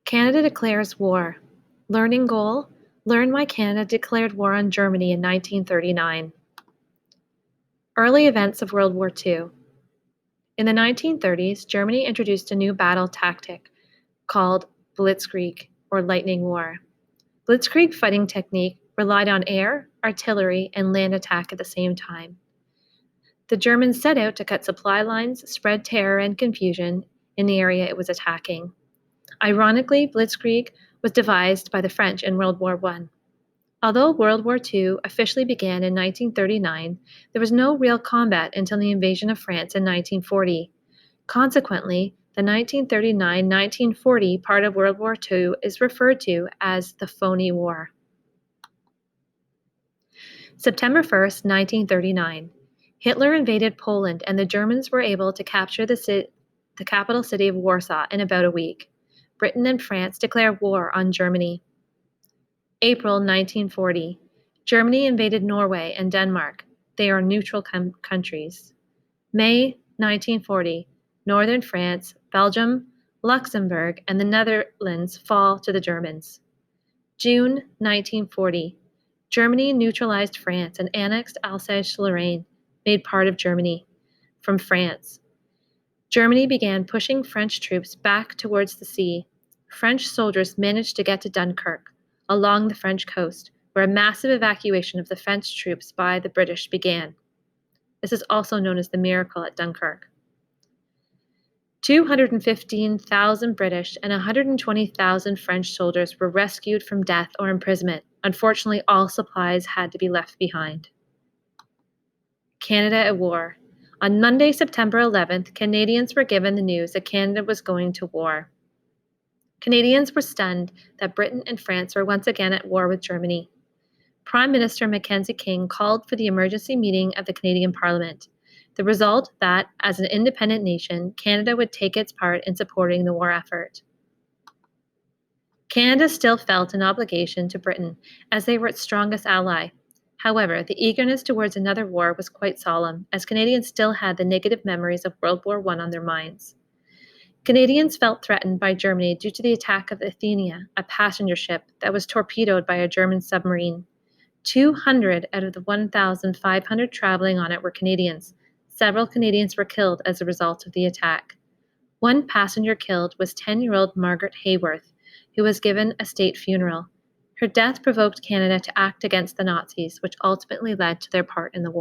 Canada declares war. Learning goal: learn why Canada declared war on Germany in 1939. Early events of World War II. In the 1930s, Germany introduced a new battle tactic called Blitzkrieg, or lightning war. Blitzkrieg fighting technique relied on air, artillery, and land attack at the same time. The Germans set out to cut supply lines, spread terror and confusion in the area it was attacking. Ironically, Blitzkrieg was devised by the French in World War I. Although World War II officially began in 1939, there was no real combat until the invasion of France in 1940. Consequently, the 1939-1940 part of World War II is referred to as the Phony War. September 1st, 1939. Hitler invaded Poland and the Germans were able to capture the capital city of Warsaw in about a week. Britain and France declare war on Germany. April 1940. Germany invaded Norway and Denmark. They are neutral countries. May 1940. Northern France, Belgium, Luxembourg, and the Netherlands fall to the Germans. June 1940. Germany neutralized France and annexed Alsace-Lorraine, made part of Germany, from France. Germany began pushing French troops back towards the sea. French soldiers managed to get to Dunkirk, along the French coast, where a massive evacuation of the French troops by the British began. This is also known as the Miracle at Dunkirk. 215,000 British and 120,000 French soldiers were rescued from death or imprisonment. Unfortunately, all supplies had to be left behind. Canada at war. On Monday, September 11th, Canadians were given the news that Canada was going to war. Canadians were stunned that Britain and France were once again at war with Germany. Prime Minister Mackenzie King called for the emergency meeting of the Canadian Parliament. The result that, as an independent nation, Canada would take its part in supporting the war effort. Canada still felt an obligation to Britain, as they were its strongest ally. However, the eagerness towards another war was quite solemn, as Canadians still had the negative memories of World War I on their minds. Canadians felt threatened by Germany due to the attack of Athenia, a passenger ship that was torpedoed by a German submarine. 200 out of the 1,500 traveling on it were Canadians. Several Canadians were killed as a result of the attack. One passenger killed was 10-year-old Margaret Hayworth, who was given a state funeral. Her death provoked Canada to act against the Nazis, which ultimately led to their part in the war.